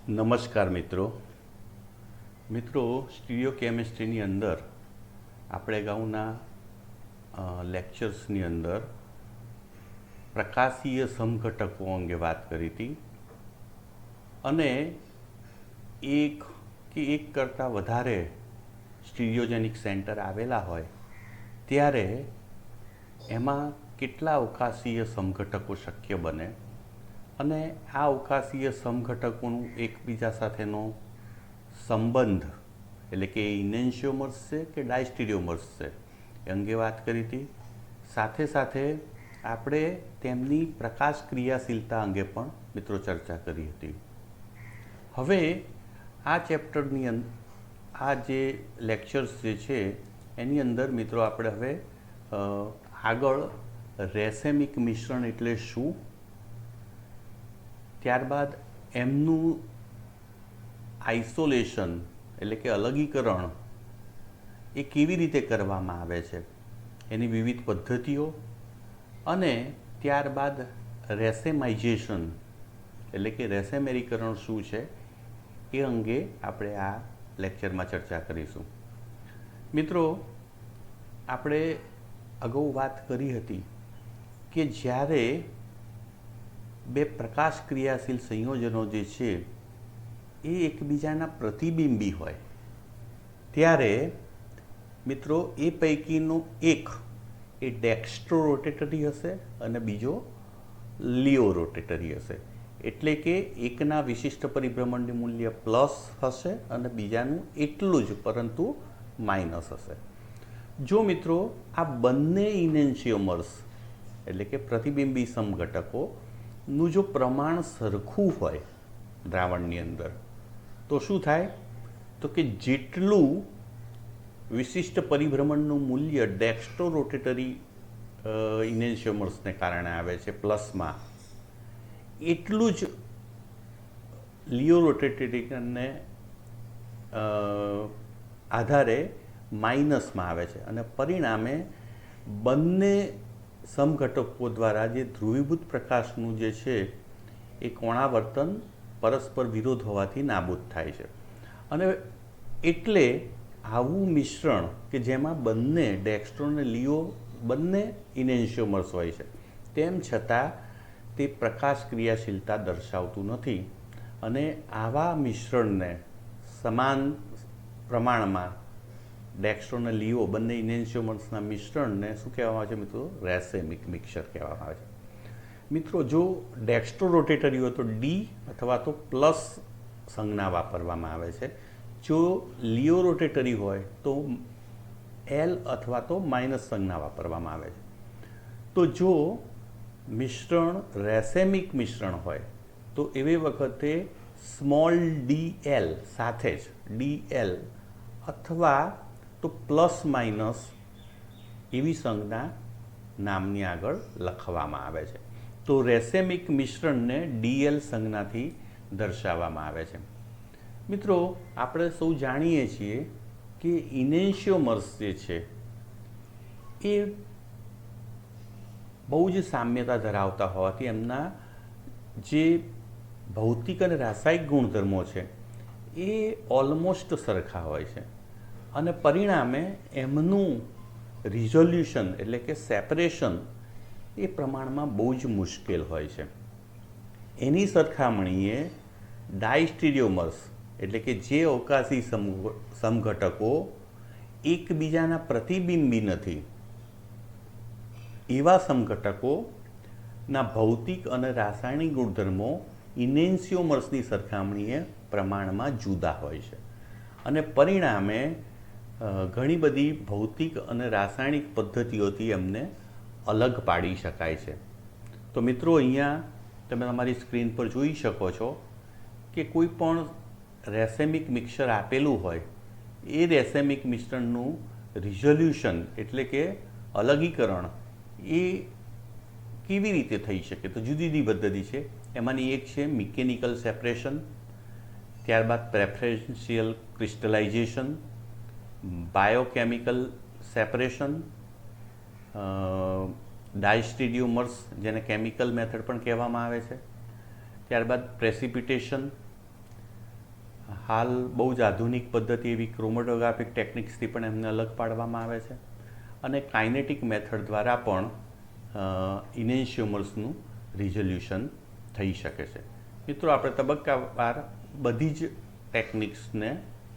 નમસ્કાર મિત્રો સ્ટીરિયો કેમિસ્ટ્રીની અંદર આપણે અગાઉના લેક્ચર્સની અંદર પ્રકાશીય સમઘટકો અંગે વાત કરી હતી અને એક કે એક કરતાં વધારે સ્ટીરિયોજેનિક સેન્ટર આવેલા હોય ત્યારે એમાં કેટલા અવકાશીય સમઘટકો શક્ય બને અને આ અવકાશીય સમઘટકોનું એકબીજા સાથેનો સંબંધ એટલે કે ઇનેન્શિયોમર્સ છે કે ડાયસ્ટીરિયોમર્સ છે એ અંગે વાત કરી હતી. સાથે સાથે આપણે તેમની પ્રકાશ ક્રિયાશીલતા અંગે પણ મિત્રો ચર્ચા કરી હતી. હવે આ ચેપ્ટરની આ જે લેક્ચર્સ જે છે એની અંદર મિત્રો આપણે હવે આગળ રેસેમિક મિશ્રણ એટલે શું, ત્યારબાદ એમનું આઇસોલેશન એટલે કે અલગીકરણ એ કેવી રીતે કરવામાં આવે છે, એની વિવિધ પદ્ધતિઓ, અને ત્યારબાદ રેસેમાઇઝેશન એટલે કે રેસેમેરીકરણ શું છે એ અંગે આપણે આ લેક્ચરમાં ચર્ચા કરીશું. મિત્રો, આપણે અગાઉ વાત કરી હતી કે જ્યારે બે પ્રકાશ ક્રિયાશીલ સંયોજનો જે છે એ એકબીજાના પ્રતિબિંબી હોય ત્યારે મિત્રો એ પૈકીનો એક એ ડેક્સ્ટ્રો રોટેટરી હશે અને બીજો લિયો રોટેટરી હશે. એટલે કે એકના વિશિષ્ટ પરિભ્રમણનું મૂલ્ય પ્લસ હશે અને બીજાનું એટલું જ પરંતુ માઇનસ હશે. જો મિત્રો આ બંને ઇનેન્શિયોમર્સ એટલે કે પ્રતિબિંબી સમઘટકો નું જો પ્રમાણ સરખું હોય દ્રાવણની અંદર તો શું થાય, તો કે જેટલું વિશિષ્ટ પરિભ્રમણનું મૂલ્ય ડેક્સ્ટ્રો રોટેટરી ઇનેન્શિયોમર્સને કારણે આવે છે પ્લસમાં, એટલું જ લિયો રોટેટરીને આધારે માઇનસમાં આવે છે અને પરિણામે બંને સમઘટકો દ્વારા જે ધ્રુવીભૂત પ્રકાશનું જે છે એ કોણાવર્તન પરસ્પર વિરોધ હોવાથી નાબૂદ થાય છે. અને એટલે આવું મિશ્રણ કે જેમાં બંને ડેક્સ્ટ્રો અને લિયો બંને ઇનેન્શિયોમર્સ હોય છે તેમ છતાં તે પ્રકાશ ક્રિયાશીલતા દર્શાવતું નથી અને આવા મિશ્રણને સમાન પ્રમાણમાં ડેક્સ્ટ્રો અને લિયો બંને ઇનેન્શિયોમર્સના મિશ્રણને શું કહેવામાં આવે છે મિત્રો? રેસેમિક મિક્સર કહેવામાં આવે છે. મિત્રો, જો ડેક્સ્ટ્રો રોટેટરી હોય તો ડી અથવા તો પ્લસ સંજ્ઞા વાપરવામાં આવે છે. જો લિયો રોટેટરી હોય તો એલ અથવા તો માઇનસ સંજ્ઞા વાપરવામાં આવે છે. તો જો મિશ્રણ રેસેમિક મિશ્રણ હોય તો એવી વખતે સ્મોલ ડી એલ સાથે જ ડી એલ અથવા તો પ્લસ માઇનસ એવી સંજ્ઞા નામની આગળ લખવામાં આવે છે. તો રેસેમિક મિશ્રણને ડીએલ સંજ્ઞાથી દર્શાવવામાં આવે છે. મિત્રો, આપણે સૌ જાણીએ છીએ કે ઇનેન્શિયોમર્સ જે છે એ બહુ જ સામ્યતા ધરાવતા હોવાથી એમના જે ભૌતિક અને રાસાયણિક ગુણધર્મો છે એ ઓલમોસ્ટ સરખા હોય છે અને પરિણામે એમનું રિઝોલ્યુશન એટલે કે સેપરેશન એ પ્રમાણમાં બહુ જ મુશ્કેલ હોય છે. એની સરખામણીએ ડાયસ્ટીરિયોમર્સ એટલે કે જે અવકાશી સમઘટકો એકબીજાના પ્રતિબિંબી નથી એવા સમઘટકોના ભૌતિક અને રાસાયણિક ગુણધર્મો ઇનેન્શિયોમર્સની સરખામણીએ પ્રમાણમાં જુદા હોય છે અને પરિણામે ઘણી બધી ભૌતિક અને રાસાયણિક પદ્ધતિઓથી એમને અલગ પાડી શકાય છે. તો મિત્રો, અહીંયા તમે તમારી સ્ક્રીન પર જોઈ શકો છો કે કોઈ પણ રેસેમિક મિક્સર આપેલું હોય એ રેસેમિક મિશ્રણનું રિઝોલ્યુશન એટલે કે અલગીકરણ એ કેવી રીતે થઈ શકે? તો જુદી જુદી પદ્ધતિ છે. એમાંની એક છે મિકેનિકલ સેપરેશન, ત્યારબાદ પ્રેફરન્શિયલ ક્રિસ્ટલાઇઝેશન, બાયોકેમિકલ સેપરેશન, ડાયસ્ટીરિયોમર્સ જેને કેમિકલ મેથડ પણ કહેવામાં આવે છે, ત્યારબાદ પ્રેસિપિટેશન, હાલ બહુ જ આધુનિક પદ્ધતિ એવી ક્રોમેટોગ્રાફિક ટેકનિક્સથી પણ એમને અલગ પાડવામાં આવે છે અને કાઇનેટિક મેથડ દ્વારા પણ ઇનેન્શિયોમર્સનું રિઝોલ્યુશન થઈ શકે છે. મિત્રો, આપણે તબક્કાવાર બધી જ ટેકનિક્સને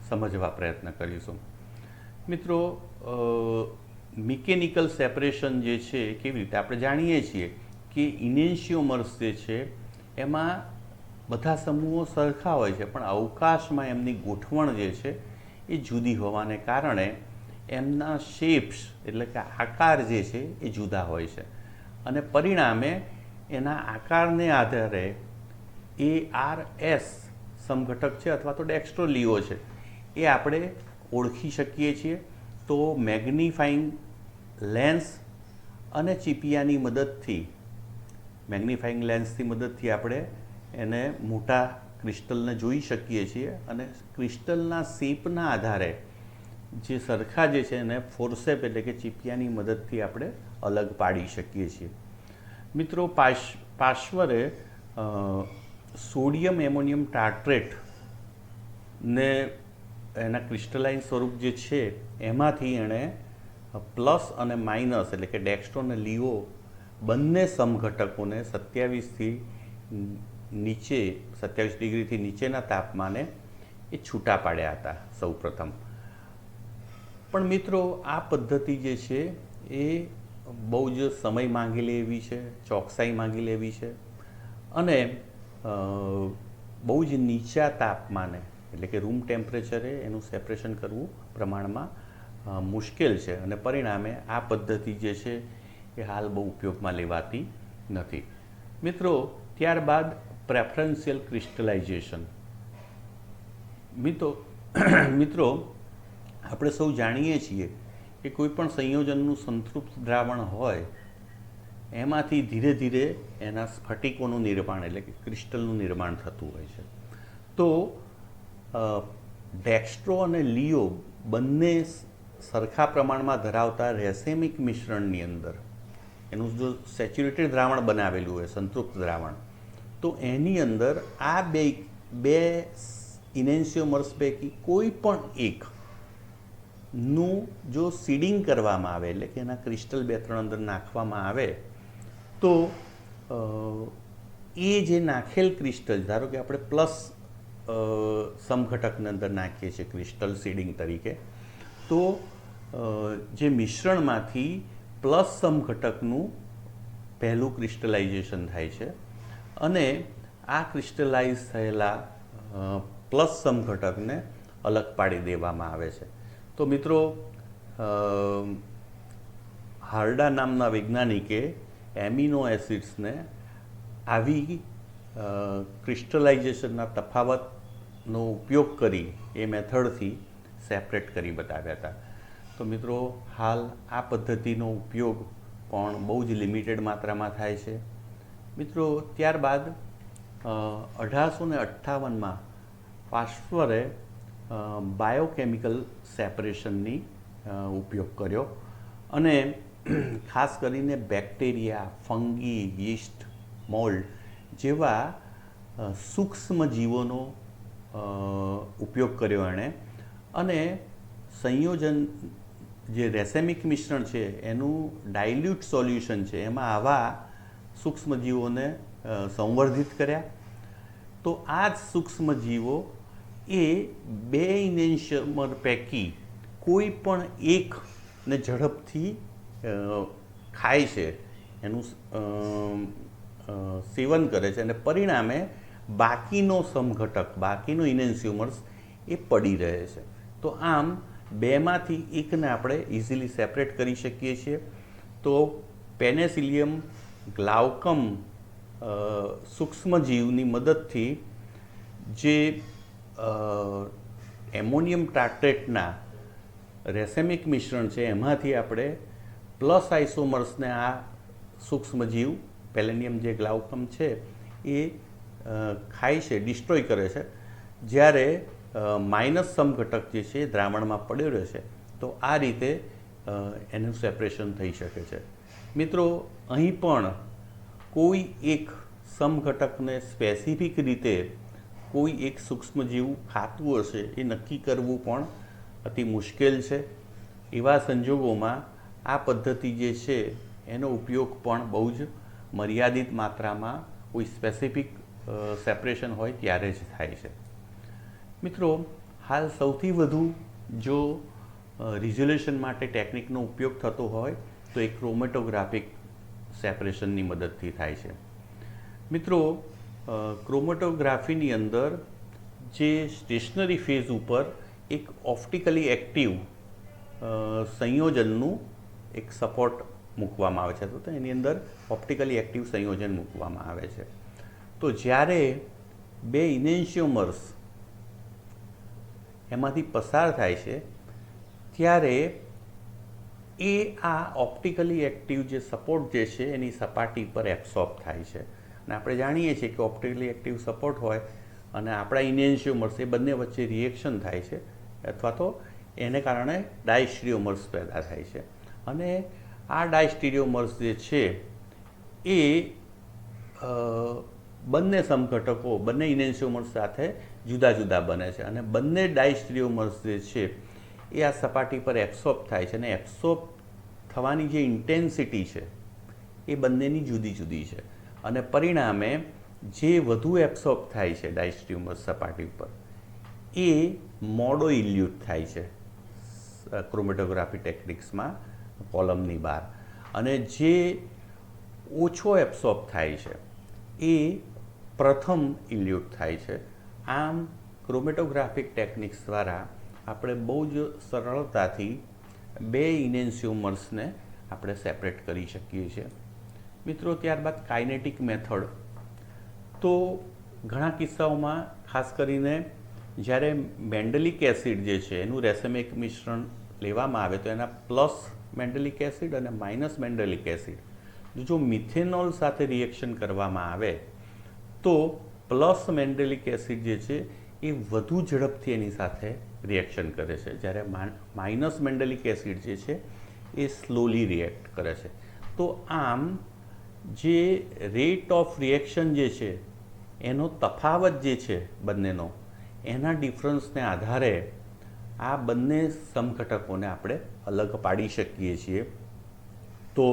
સમજવા પ્રયત્ન કરીશું. મિત્રો, મિકેનિકલ સેપરેશન જે છે કેવી રીતે આપણે જાણીએ છીએ કે ઇનેન્શિયોમર્સ જે છે એમાં બધા સમૂહો સરખા હોય છે, પણ અવકાશમાં એમની ગોઠવણ જે છે એ જુદી હોવાને કારણે એમના શેપ્સ એટલે કે આકાર જે છે એ જુદા હોય છે અને પરિણામે એના આકારને આધારે ARS સમઘટક છે અથવા તો ડેક્સ્ટ્રો લીઓ છે એ આપણે ઓળખી શકીએ છીએ. તો મેગ્નિફાઈંગ લેન્સ અને ચીપિયાની મદદથી લેન્સની મદદથી આપણે એને મોટા ક્રિસ્ટલને જોઈ શકીએ છીએ અને ક્રિસ્ટલના શેપના આધારે જે સરખા જે છે એને ફોર્સેપ એટલે કે ચીપિયાની મદદથી આપણે અલગ પાડી શકીએ છીએ. મિત્રો, પાશ્વરે સોડિયમ એમોનિયમ ટાર્ટ્રેટ ને એના ક્રિસ્ટલાઇન સ્વરૂપ જે છે એમાંથી એણે પ્લસ અને માઇનસ એટલે કે ડેક્સ્ટ્રો અને લીઓ બંને સમઘટકોને 27 ડિગ્રીથી નીચેના તાપમાને એ છૂટા પાડ્યા હતા સૌપ્રથમ. પણ મિત્રો, આ પદ્ધતિ જે છે એ બહુ જ સમય માંગી લે એવી છે, ચોકસાઈ માંગી લે એવી છે અને બહુ જ નીચા તાપમાને એટલે કે રૂમ ટેમ્પરેચરે એનું સેપરેશન કરવું પ્રમાણમાં મુશ્કેલ છે અને પરિણામે આ પદ્ધતિ જે છે એ હાલ બહુ ઉપયોગમાં લેવાતી નથી. મિત્રો, ત્યારબાદ પ્રેફરન્શિયલ ક્રિસ્ટલાઇઝેશન. મિત્રો, આપણે સૌ જાણીએ છીએ કે કોઈ પણ સંયોજનનું સંતૃપ્ત દ્રાવણ હોય એમાંથી ધીરે ધીરે એના સ્ફટિકોનું નિર્માણ એટલે કે ક્રિસ્ટલનું નિર્માણ થતું હોય છે. તો ડેક્સ્ટ્રો અને લીઓ બંને સરખા પ્રમાણમાં ધરાવતા રેસેમિક મિશ્રણની અંદર એનું જો સેચ્યુરેટેડ દ્રાવણ બનાવેલું હોય સંતૃપ્ત દ્રાવણ, તો એની અંદર આ બે ઇનેન્શિયોમર્સ પૈકી કોઈ પણ એકનું જો સીડિંગ કરવામાં આવે એટલે કે એના ક્રિસ્ટલ 2-3 અંદર નાખવામાં આવે તો એ જે નાખેલ ક્રિસ્ટલ, ધારો કે આપણે પ્લસ સમઘટકની અંદર નાખીએ છીએ ક્રિસ્ટલ સીડિંગ તરીકે, તો જે મિશ્રણમાંથી પ્લસ સમઘટકનું પહેલું ક્રિસ્ટલાઇઝેશન થાય છે અને આ ક્રિસ્ટલાઇઝ થયેલા પ્લસ સમઘટકને અલગ પાડી દેવામાં આવે છે. તો મિત્રો, હાર્ડા નામના વૈજ્ઞાનિકે એમિનો એસિડ્સને આવી ક્રિસ્ટલાઇઝેશનના તફાવતનો ઉપયોગ કરી એ મેથડથી સેપરેટ કરી બતાવ્યા હતા. તો મિત્રો, હાલ આ પદ્ધતિનો ઉપયોગ પણ બહુ જ લિમિટેડ માત્રામાં થાય છે. મિત્રો, ત્યારબાદ 1858માં પાશ્વરે બાયોકેમિકલ સેપરેશનની ઉપયોગ કર્યો અને ખાસ કરીને બેક્ટેરિયા, ફંગી, યીસ્ટ, મોલ્ડ જેવા સૂક્ષ્મ જીવોનો ઉપયોગ કર્યો એણે અને સંયોજન જે રેસેમિક મિશ્રણ છે એનું ડાયલ્યુટ સોલ્યુશન છે એમાં આવા સૂક્ષ્મજીવોને સંવર્ધિત કર્યા. તો આ જ સૂક્ષ્મજીવો એ 2 ઇનેન્શિયોમર પૈકી કોઈ પણ એકને ઝડપથી ખાય છે, એનું સેવન કરે છે અને પરિણામે બાકીનો સમઘટક, બાકીનો ઇનેન્શિયોમર્સ એ પડી રહે છે. તો આમ બેમાંથી એકને આપણે ઇઝીલી સેપરેટ કરી શકીએ છીએ. તો પેનેસિલિયમ ગ્લાઉકમ સૂક્ષ્મજીવની મદદથી જે એમોનિયમ ટાર્ટ્રેટના રેસેમિક મિશ્રણ છે એમાંથી આપણે પ્લસ આઇસોમર્સને આ સૂક્ષ્મજીવ પેલેનિયમ જે ગ્લાઉકમ છે એ ખાય છે, ડિસ્ટ્રોય કરે છે, જ્યારે માઇનસ સમઘટક જે છે એ દ્રાવણમાં પડ્યો રહે છે. તો આ રીતે એનું સેપરેશન થઈ શકે છે. મિત્રો, અહીં પણ કોઈ એક સમઘટકને સ્પેસિફિક રીતે કોઈ એક સૂક્ષ્મજીવ ખાતું હશે એ નક્કી કરવું પણ અતિ મુશ્કેલ છે. એવા સંજોગોમાં આ પદ્ધતિ જે છે એનો ઉપયોગ પણ બહુ જ મર્યાદિત માત્રામાં કોઈ સ્પેસિફિક સેપરેશન હોય ત્યારે જ થાય છે. મિત્રો, હાલ સૌથી વધુ જો રિઝોલ્યુશન માટે ટેકનિકનો ઉપયોગ થતો હોય તો એ ક્રોમેટોગ્રાફિક સેપરેશનની મદદથી થાય છે. મિત્રો, ક્રોમેટોગ્રાફીની અંદર જે સ્ટેશનરી ફેઝ ઉપર એક ઓપ્ટિકલી એક્ટિવ સંયોજનનું એક સપોર્ટ મૂકવામાં આવે છે, તો એની અંદર ઓપ્ટિકલી એક્ટિવ સંયોજન મૂકવામાં આવે છે. તો જ્યારે બે ઇનેન્શિયોમર્સ એમાંથી પસાર થાય છે ત્યારે એ આ ઓપ્ટિકલી એક્ટિવ જે સપોર્ટ જે છે એની સપાટી પર એબ્સોર્બ થાય છે. અને આપણે જાણીએ છીએ કે ઓપ્ટિકલી એક્ટિવ સપોર્ટ હોય અને આપણા ઇનેન્શિયોમર્સ એ બંને વચ્ચે રિએક્શન થાય છે અથવા તો એને કારણે ડાયસ્ટીરિયોમર્સ પેદા થાય છે. અને આ ડાયસ્ટીરિયોમર્સ જે છે એ બંને સમઘટકો બંને ઇનેન્શિયોમર્સ સાથે જુદા જુદા બને છે અને બંને ડાયસ્ટીરિયોમર્સ જે છે એ આ સપાટી પર એબ્સોર્બ થાય છે અને એબ્સોર્બ થવાની જે ઇન્ટેન્સિટી છે એ બંનેની જુદી જુદી છે અને પરિણામે જે વધુ એબ્સોર્બ થાય છે ડાયસ્ટીરિયોમર્સ સપાટી ઉપર એ મોડો ઇલ્યુટ થાય છે ક્રોમેટોગ્રાફી ટેકનિક્સમાં કોલમની બહાર, અને જે ઓછો એબ્સોર્બ થાય છે એ પ્રથમ ઇલ્યુટ થાય છે. આમ ક્રોમેટોગ્રાફિક ટેકનિક્સ દ્વારા આપણે બહુ જ સરળતાથી બે ઇનેન્શિયોમર્સને આપણે સેપરેટ કરી શકીએ છીએ. મિત્રો, ત્યારબાદ કાઇનેટિક મેથડ. તો ઘણા કિસ્સાઓમાં ખાસ કરીને જ્યારે મેન્ડેલિક એસિડ જે છે એનું રેસેમિક મિશ્રણ લેવામાં આવે તો એના પ્લસ મેન્ડેલિક એસિડ અને માઇનસ મેન્ડેલિક એસિડ જો મિથેનોલ સાથે રિએક્શન કરવામાં આવે તો પ્લસ મેન્ડેલિક એસિડ જે છે એ વધુ ઝડપથી એની સાથે રિએક્શન કરે છે, જ્યારે માઇનસ મેન્ડેલિક એસિડ જે છે એ સ્લોલી રિએક્ટ કરે છે. તો આમ જે રેટ ઓફ રિએક્શન જે છે એનો તફાવત જે છે બંનેનો એના ડિફરન્સને આધારે આ બંને સમઘટકોને આપણે અલગ પાડી શકીએ છીએ. તો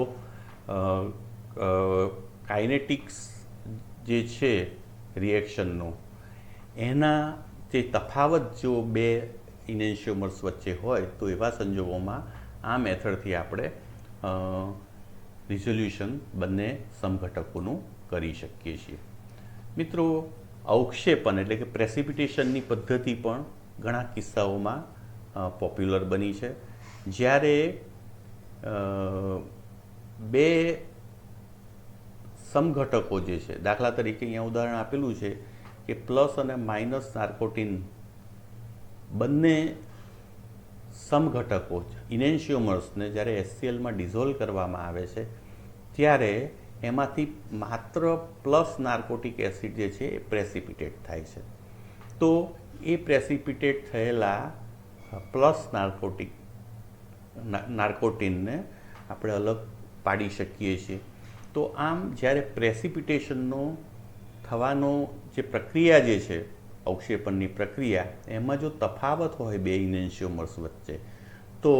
કાઇનેટિક્સ જે છે રિએક્શનનો એના જે તફાવત જો બે ઇનેન્શિયોમર્સ વચ્ચે હોય તો એવા સંજોગોમાં આ મેથડથી આપણે રિઝોલ્યુશન બંને સમઘટકોનું કરી શકીએ છીએ. મિત્રો, અવક્ષેપન એટલે કે પ્રેસિપિટેશનની પદ્ધતિ પણ ઘણા કિસ્સાઓમાં પોપ્યુલર બની છે. જ્યારે બે સમઘટકો જે છે, દાખલા તરીકે અહીંયા ઉદાહરણ આપેલું છે કે પ્લસ અને માઇનસ નાર્કોટિન બંને સમઘટકો ઇનેન્શિયોમર્સને જ્યારે HClમાં ડિઝોલ્વ કરવામાં આવે છે ત્યારે એમાંથી માત્ર પ્લસ નાર્કોટિક એસિડ જે છે એ પ્રેસિપિટેટ થાય છે. તો એ પ્રેસિપિટેટ થયેલા પ્લસ નાર્કોટિનને આપણે અલગ પાડી શકીએ છીએ. તો આમ જ્યારે પ્રેસિપિટેશનનો થવાનો જે પ્રક્રિયા જે છે અવક્ષેપણની પ્રક્રિયા એમાં જો તફાવત હોય બે ઇનેન્શિયોમર્સ વચ્ચે તો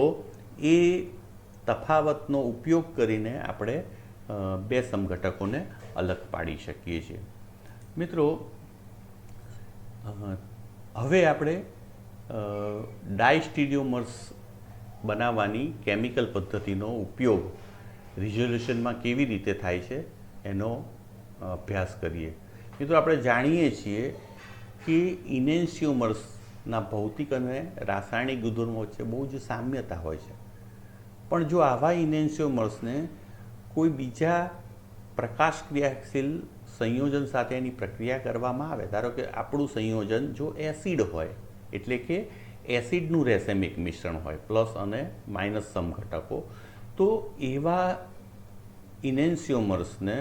એ તફાવતનો ઉપયોગ કરીને આપણે બે સમઘટકોને અલગ પાડી શકીએ છીએ. મિત્રો, હવે આપણે ડાયસ્ટીરિયોમર્સ બનાવવાની કેમિકલ પદ્ધતિનો ઉપયોગ રિઝોલ્યુશનમાં કેવી રીતે થાય છે એનો અભ્યાસ કરીએ. મિત્રો, આપણે જાણીએ છીએ કે ઇનેન્શિયોમર્સના ભૌતિક અને રાસાયણિક ગુણધર્મો વચ્ચે બહુ જ સામ્યતા હોય છે. પણ જો આવા ઇનેન્શિયોમર્સને કોઈ બીજા પ્રકાશ ક્રિયાશીલ સંયોજન સાથે એની પ્રક્રિયા કરવામાં આવે, ધારો કે આપણું સંયોજન જો એસિડ હોય એટલે કે એસિડનું રેસેમિક મિશ્રણ હોય પ્લસ અને માઇનસ સમઘટકો, તો એવા ઇનેન્શિયોમર્સને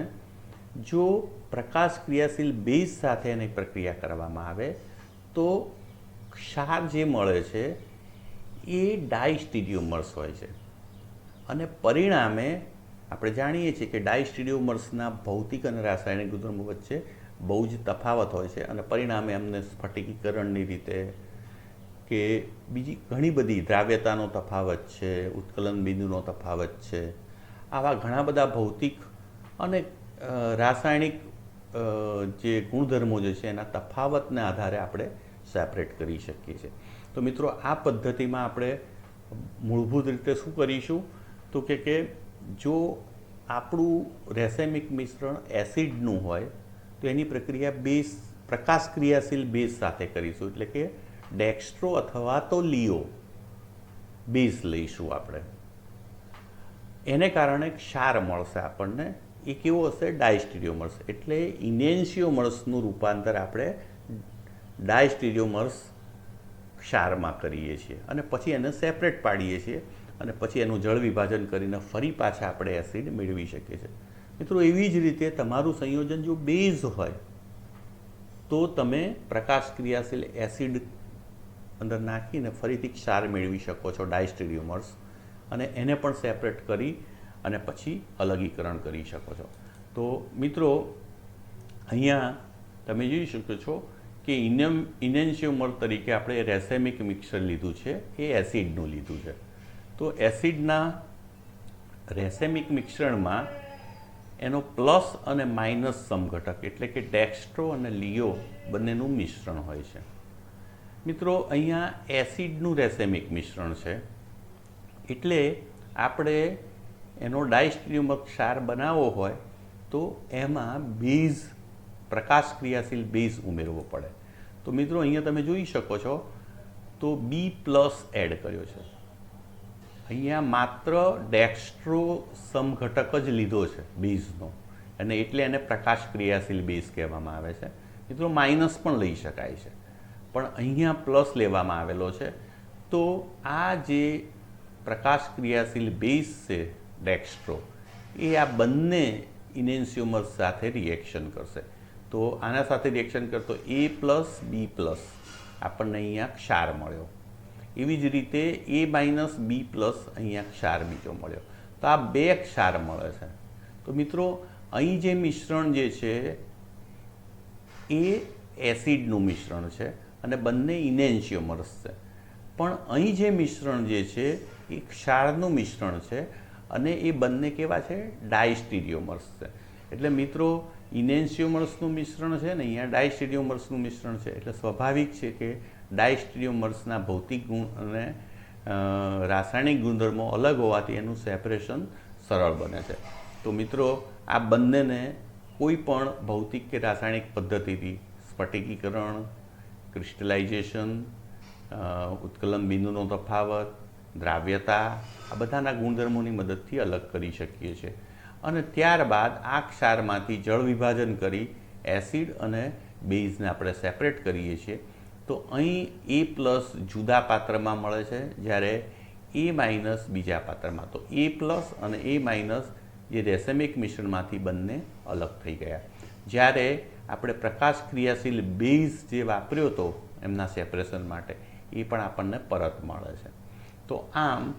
જો પ્રકાશ ક્રિયાશીલ બેઝ સાથે એની પ્રક્રિયા કરવામાં આવે તો ક્ષાર જે મળે છે એ ડાયસ્ટીરિયોમર્સ હોય છે. અને પરિણામે આપણે જાણીએ છીએ કે ડાયસ્ટીરિયોમર્સના ભૌતિક અને રાસાયણિક ગુણધર્મો વચ્ચે બહુ જ તફાવત હોય છે અને પરિણામે અમને સ્ફટિકીકરણની રીતે કે બીજી ઘણી બધી દ્રાવ્યતાનો તફાવત છે, ઉત્કલન બિંદુનો તફાવત છે, આવા ઘણા બધા ભૌતિક અને રાસાયણિક જે ગુણધર્મો જે છે એના તફાવતને આધારે આપણે સેપરેટ કરી શકીએ છીએ. તો મિત્રો આ પદ્ધતિમાં આપણે મૂળભૂત રીતે શું કરીશું તો કે જો આપણું રેસેમિક મિશ્રણ એસિડનું હોય તો એની પ્રક્રિયા બેઝ પ્રકાશ ક્રિયાશીલ બેઝ સાથે કરીશું, એટલે કે ડેક્સ્ટ્રો અથવા તો લિયો બેઝ લઈશું આપણે. એને કારણે ક્ષાર મળશે આપણને. એ કેવો હશે? ડાયસ્ટીરિયોમર્સ. એટલે ઇનેન્શિયોમર્સનું રૂપાંતર આપણે ડાયસ્ટીરિયોમર્સ ક્ષારમાં કરીએ છીએ અને પછી એને સેપરેટ પાડીએ છીએ અને પછી એનું જળ વિભાજન કરીને ફરી પાછા આપણે એસિડ મેળવી શકીએ છીએ. મિત્રો એવી જ રીતે તમારું સંયોજન જો બેઝ હોય તો તમે પ્રકાશ ક્રિયાશીલ એસિડ અંદર નાખીને ફરીથી ક્ષાર મેળવી શકો છો ડાયસ્ટીરિયોમર્સ, અને એને પણ સેપરેટ કરી અને પછી અલગીકરણ કરી શકો છો. તો મિત્રો અહીંયા તમે જોઈ શકો છો કે ઇનેન્શિયોમર તરીકે આપણે રેસેમિક મિક્સર લીધું છે, એ એસિડનું લીધું છે. તો એસિડના રેસેમિક મિશ્રણમાં એનો પ્લસ અને માઇનસ સમઘટક એટલે કે ડેક્સ્ટ્રો અને લિયો બંનેનું મિશ્રણ હોય છે. મિત્રો અહીંયા એસિડનું રેસેમિક મિશ્રણ છે એટલે આપણે એનો ડાયસ્ટીરિયોમર ક્ષાર બનાવવો હોય તો એમાં બેઝ પ્રકાશ ક્રિયાશીલ બેઝ ઉમેરવો પડે. તો મિત્રો અહીંયા તમે જોઈ શકો છો તો B+ એડ કર્યો છે. અહીંયા માત્ર ડેક્સ્ટ્રો સમઘટક જ લીધો છે બેઝનો, અને એટલે એને પ્રકાશ ક્રિયાશીલ બેઝ કહેવામાં આવે છે. મિત્રો માઇનસ પણ લઈ શકાય છે, પણ અહીંયા પ્લસ લેવામાં આવેલો છે. તો આ જે પ્રકાશ ક્રિયાશીલ બેઝ છે ડેક્સ્ટ્રો, એ આ બંને ઇનેન્શિયોમર્સ સાથે રિએક્શન કરશે. તો આના સાથે રિએક્શન કરતો A+B+ આપણને અહીંયા ક્ષાર મળ્યો. એવી જ રીતે A-B+ અહીંયા ક્ષાર બીજો મળ્યો. તો આ બે ક્ષાર મળે છે. તો મિત્રો અહીં જે મિશ્રણ જે છે એ એસિડનું મિશ્રણ છે અને બંને ઇનેન્શિયોમર્સ છે. પણ અહીં જે મિશ્રણ જે છે એ ક્ષારનું મિશ્રણ છે અને એ બંને કેવા છે? ડાયસ્ટીરિયોમર્સ છે. એટલે મિત્રો ઇનેન્શિયોમર્સનું મિશ્રણ છે ને અહીંયા ડાયસ્ટીરિયોમર્સનું મિશ્રણ છે, એટલે સ્વાભાવિક છે કે ડાયસ્ટીરિયોમર્સના ભૌતિક ગુણ અને રાસાયણિક ગુણધર્મો અલગ હોવાથી એનું સેપરેશન સરળ બને છે. તો મિત્રો આ બંનેને કોઈ પણ ભૌતિક કે રાસાયણિક પદ્ધતિથી સ્ફટિકીકરણ, ક્રિસ્ટલાઇઝેશન, ઉત્કલન બિંદુનો તફાવત, દ્રાવ્યતા, આ બધાના ગુણધર્મોની મદદથી અલગ કરી શકીએ છીએ. અને ત્યારબાદ આ ક્ષારમાંથી જળ વિભાજન કરી એસિડ અને બેઝને આપણે સેપરેટ કરીએ છીએ. તો અહીં A+ જુદા પાત્રમાં મળે છે, જ્યારે A- બીજા પાત્રમાં. તો A+ અને A- જે રેસેમિક મિશ્રણમાંથી બંને અલગ થઈ ગયા. જ્યારે આપણે પ્રકાશ ક્રિયાશીલ બેઝ જે વાપર્યો હતો એમના સેપરેશન માટે, એ પણ આપણને પરત મળે છે. તો આમ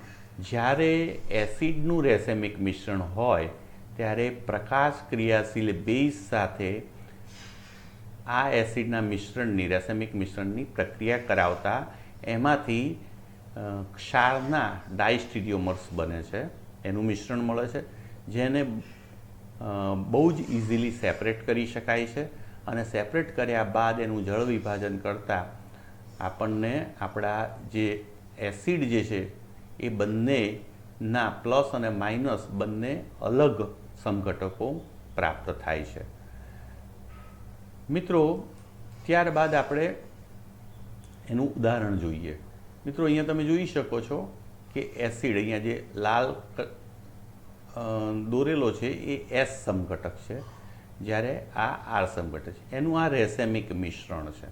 જ્યારે એસિડનું રેસેમિક મિશ્રણ હોય ત્યારે પ્રકાશ ક્રિયાશીલ બેઝ સાથે આ એસિડના મિશ્રણની રેસેમિક મિશ્રણની પ્રક્રિયા કરાવતા એમાંથી ક્ષારના ડાયસ્ટીરિયોમર્સ બને છે, એનું મિશ્રણ મળે છે, જેને બહુ જ ઇઝીલી સેપરેટ કરી શકાય છે. અને સેપરેટ કર્યા બાદ એનું જળ વિભાજન કરતાં આપણને આપણા જે એસિડ જે છે એ બંનેના પ્લસ અને માઇનસ બંને અલગ સમઘટકો પ્રાપ્ત થાય છે. મિત્રો ત્યારબાદ આપણે એનું ઉદાહરણ જોઈએ. મિત્રો અહીંયા તમે જોઈ શકો છો કે એસિડ અહીંયા જે લાલ દોરેલો છે એ S સમઘટક છે, જ્યારે આ R સમઘટક છે. એનું આ રેસેમિક મિશ્રણ છે.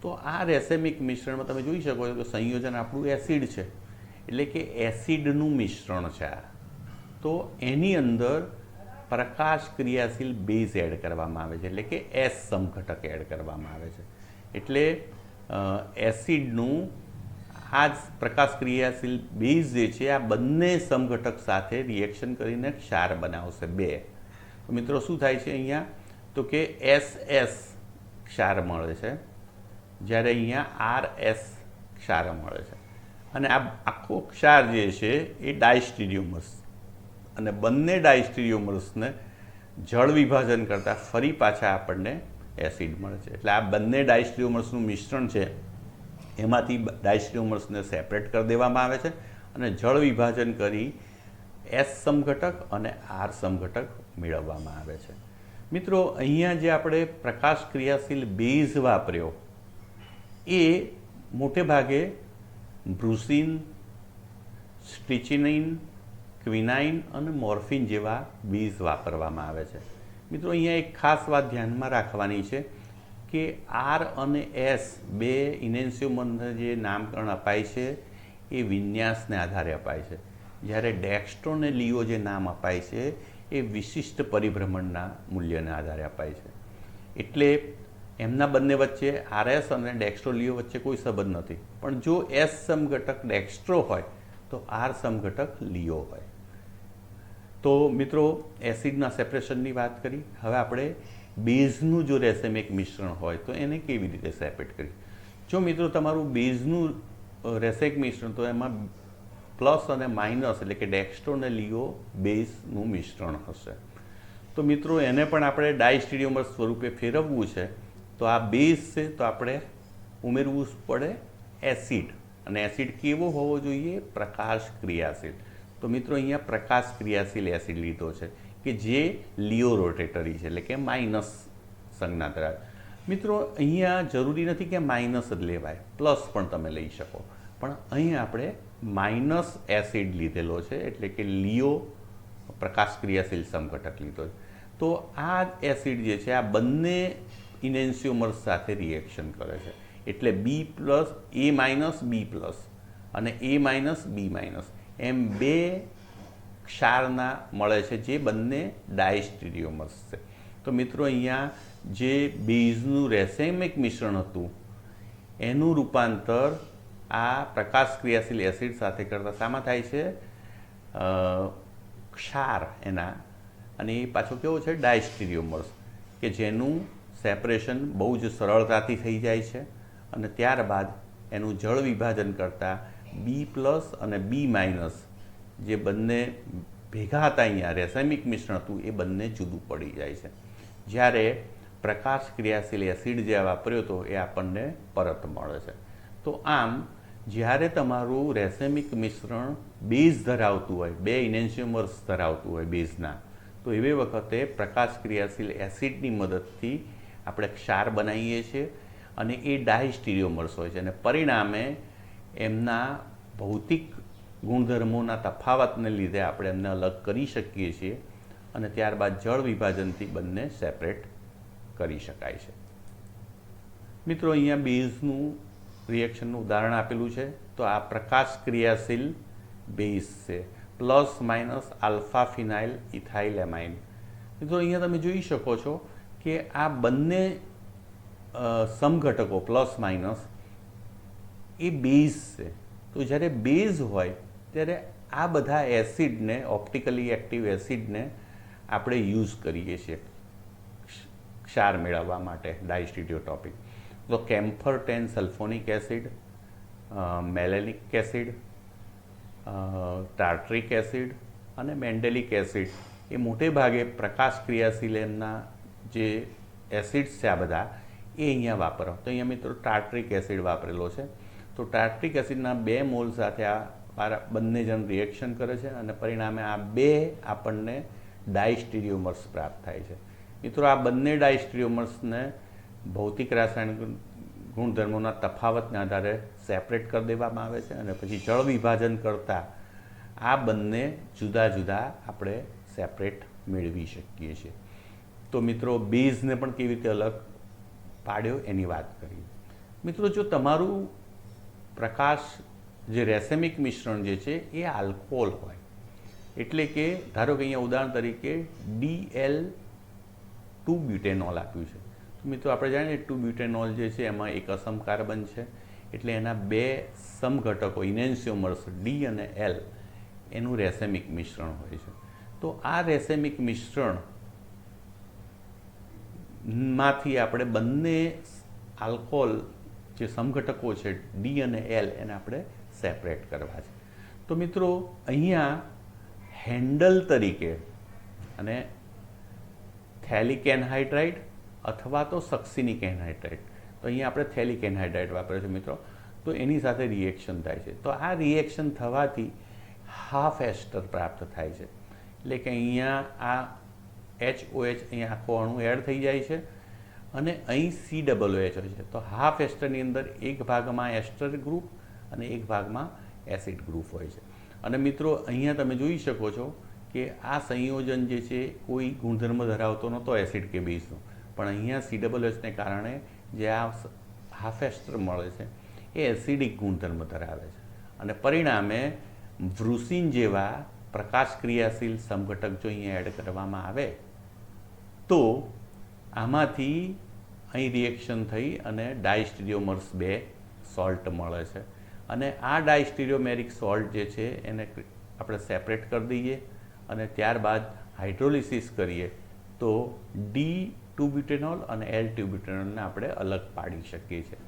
તો આ રેસેમિક મિશ્રણમાં તમે જોઈ શકો છો કે સંયોજન આપણું એસિડ છે, એટલે કે એસિડનું મિશ્રણ છે આ. તો એની અંદર પ્રકાશ ક્રિયાશીલ બેઝ એડ કરવામાં આવે છે, એટલે કે S સમઘટક એડ કરવામાં આવે છે. એટલે એસિડનું આ જ પ્રકાશ ક્રિયાશીલ બેઝ જે છે આ બંને સમઘટક સાથે રિએક્શન કરીને ક્ષાર બનાવશે બે. તો મિત્રો શું થાય છે અહીંયા? તો કે SS ક્ષાર મળે છે, જ્યારે અહીંયા RS ક્ષાર મળે છે. અને આ આખો ક્ષાર જે છે એ ડાયસ્ટીરિયોમર્સ, અને બંને ડાયસ્ટીરિયોમર્સને જળ વિભાજન કરતાં ફરી પાછા આપણને એસિડ મળે છે. એટલે આ બંને ડાયસ્ટીરિયોમર્સનું મિશ્રણ છે, એમાંથી ડાયસ્ટીરિયોમર્સને સેપરેટ કરી દેવામાં આવે છે અને જળ વિભાજન કરી S સમઘટક અને R સમઘટક મેળવવામાં આવે છે. મિત્રો, અહીંયા જે આપણે પ્રકાશ ક્રિયાશીલ બેઝ વાપર્યો એ મોટે ભાગે બ્રુસીન, સ્ટિચિનિન, ક્વિનાઇન અને મોર્ફિન જેવા બેઝ વાપરવામાં આવે છે. મિત્રો, અહીંયા એક ખાસ વાત ધ્યાનમાં રાખવાની છે કે R અને S બે ઇનેન્સિયોમરને જે નામકરણ અપાય છે એ વિન્યાસને આધારે અપાય છે, જ્યારે ડેક્સ્ટ્રો અને લિયો જે નામ અપાય છે એ વિશિષ્ટ પરિભ્રમણના મૂલ્યને આધારે અપાય છે. એટલે એમના બંને વચ્ચે RS અને ડેક્સ્ટ્રો લિયો વચ્ચે કોઈ સંબંધ નથી, પણ જો S સમઘટક ડેક્સ્ટ્રો હોય તો R સમઘટક લિયો હોય. તો મિત્રો, એસિડના સેપરેશનની વાત કરી. હવે આપણે બેઝનું જો રેસેમિક મિશ્રણ હોય તો એને કેવી રીતે સેપરેટ કરી. જો મિત્રો તમારું બેઝનું રેસેમિક મિશ્રણ, તો એમાં પ્લસ અને માઇનસ એટલે કે ડેક્સ્ટ્રો અને લિયો બેઝનું મિશ્રણ હશે. તો મિત્રો, એને પણ આપણે ડાયસ્ટીરિયોમર સ્વરૂપે ફેરવવું છે. તો આ બેઝ છે તો આપણે ઉમેરવું પડે એસિડ, અને એસિડ કેવો હોવો જોઈએ? પ્રકાશ ક્રિયાશીલ. તો મિત્રો, અહીંયા પ્રકાશ ક્રિયાશીલ એસિડ લીધો છે કે જે લિયો રોટેટરી છે, એટલે કે માઇનસ સંજ્ઞા ધરાવે. મિત્રો, અહીંયા જરૂરી નથી કે માઇનસ જ લેવાય, પ્લસ પણ તમે લઈ શકો, પણ અહીં આપણે માઇનસ એસિડ લીધેલો છે, એટલે કે લિયો પ્રકાશ ક્રિયાશીલ સમઘટક લીધો છે. તો આ એસિડ જે છે આ બંને ઇનેન્સિયોમર્સ સાથે રિએક્શન કરે છે, એટલે B plus A minus B plus અને A minus B minus M બે ક્ષારના મળે છે, જે બંને ડાયસ્ટીરિયોમર્સ છે. તો મિત્રો, અહીંયા જે બેઝનું રેસેમિક મિશ્રણ હતું એનું રૂપાંતર આ પ્રકાશ ક્રિયાશીલ એસિડ સાથે કરતા શામાં થાય છે? ક્ષાર એના, અને એ પાછો કેવો છે? ડાયસ્ટીરિયોમર્સ, કે જેનું સેપરેશન બહુ જ સરળતાથી થઈ જાય છે, અને ત્યારબાદ એનું જળ વિભાજન કરતાં B પ્લસ અને B માઇનસ જે બંને ભેગા હતા અહીંયા રેસેમિક મિશ્રણ હતું એ બંને જુદું પડી જાય છે, જ્યારે પ્રકાશ ક્રિયાશીલ એસિડ જે વાપર્યો હતો એ આપણને પરત મળે છે. તો આમ જ્યારે તમારું રેસેમિક મિશ્રણ બેઝ ધરાવતું હોય, બે ઇનેન્સિયોમર્સ ધરાવતું હોય બેઝના, તો એવી વખતે પ્રકાશ ક્રિયાશીલ એસિડની મદદથી આપણે ક્ષાર બનાવીએ છીએ, અને એ ડાયસ્ટીરિયોમર્સ હોય છે, અને પરિણામે એમના ભૌતિક ગુણધર્મોના તફાવતને લીધે આપણે એમને અલગ કરી શકીએ છીએ, અને ત્યારબાદ જળ વિભાજનથી બંને સેપરેટ કરી શકાય છે. મિત્રો, અહીંયા બેઝનું રિએક્શનનું ઉદાહરણ આપેલું છે. તો આ પ્રકાશ ક્રિયાશીલ બેઝ છે, પ્લસ માઇનસ આલ્ફા ફિનાઇલ ઇથાઇલ એમાઇન. મિત્રો, અહીંયા તમે જોઈ શકો છો કે આ બંને સમઘટકો પ્લસ માઇનસ એ બેઝ છે. તો જ્યારે બેઝ હોય ત્યારે આ બધા એસિડને, ઓપ્ટિકલી એક્ટિવ એસિડને આપણે યુઝ કરીએ છીએ ક્ષાર મેળવવા માટે ડાયસ્ટીરિયોટોપિક. તો camphor 10 sulphonic acid, malonic acid, tartaric acid અને મેન્ડેલિક એસિડ એ મોટે ભાગે પ્રકાશ ક્રિયાશીલ એમના જે એસિડ્સ છે આ બધા એ અહીંયા વાપરો. તો અહીંયા મિત્રો ટાર્ટ્રિક એસિડ વાપરેલો છે. તો ટાર્ટ્રિક એસિડના 2 મોલ સાથે આ બંને જણ રિએક્શન કરે છે, અને પરિણામે આ બે આપણને ડાયસ્ટીરિયોમર્સ પ્રાપ્ત થાય છે. મિત્રો, આ બંને ડાયસ્ટીરિયોમર્સને ભૌતિક રાસાયણિક ગુણધર્મોના તફાવતના આધારે સેપરેટ કરી દેવામાં આવે છે, અને પછી જળ વિભાજન કરતાં આ બંને જુદા જુદા આપણે સેપરેટ મેળવી શકીએ છીએ. તો મિત્રો, બેઝને પણ કેવી રીતે અલગ પાડ્યો એની વાત કરી. મિત્રો, જો તમારું પ્રકાશ જે રેસેમિક મિશ્રણ જે છે એ આલ્કોહોલ હોય, એટલે કે ધારો કે અહીંયા ઉદાહરણ તરીકે DL2 બ્યુટેનોલ આપ્યું છે. તો મિત્રો, આપણે જાણીએ 2 બ્યુટેનોલ જે છે એમાં એક અસમ કાર્બન છે, એટલે એના 2 સમઘટકો ઇનેન્સિયોમર્સ D અને L એનું રેસેમિક મિશ્રણ હોય છે. તો આ રેસેમિક મિશ્રણ માંથી આપણે બંને આલ્કોહોલ જે સમઘટકો છે ડી અને એલ એને આપણે સેપરેટ કરવા છે. તો મિત્રો અહીંયા હેન્ડલ તરીકે અને થેલિક એનહાઇડ્રાઇડ અથવા તો સક્સિનિક એનહાઇડ્રાઇડ, તો અહીંયા આપણે થેલિક એનહાઇડ્રાઇડ વાપરે છે મિત્રો, તો એની સાથે રિએક્શન થાય છે. તો આ રિએક્શન થવાથી હાફ એસ્ટર પ્રાપ્ત થાય છે. એટલે કે અહીંયા આ HOH અહીંયા આખો અણુ એડ થઈ જાય છે અને અહીં COOH હોય છે. તો હાફ એસ્ટરની અંદર એક ભાગમાં એસ્ટર ગ્રુપ અને એક ભાગમાં એસિડ ગ્રુપ હોય છે. અને મિત્રો અહીંયા તમે જોઈ શકો છો કે આ સંયોજન જે છે કોઈ ગુણધર્મ ધરાવતો નહોતો એસિડ કે બેઝનો, પણ અહીંયા COOHને કારણે જે આ હાફ એસ્ટર મળે છે એ એસિડિક ગુણધર્મ ધરાવે છે અને પરિણામે વૃષિન જેવા પ્રકાશ ક્રિયાશીલ સમઘટક જો અહીંયા એડ કરવામાં આવે તો આમાંથી અહીં રિએક્શન થઈ અને ડાયસ્ટીરિયોમર્સ 2 સોલ્ટ મળે છે. અને આ ડાયસ્ટીરિયોમેરિક સોલ્ટ જે છે એને આપણે સેપરેટ કરી દઈએ અને ત્યારબાદ હાઇડ્રોલિસિસ કરીએ તો D2 બ્યુટેનોલ અને L2 બ્યુટેનોલને આપણે અલગ પાડી શકીએ છીએ.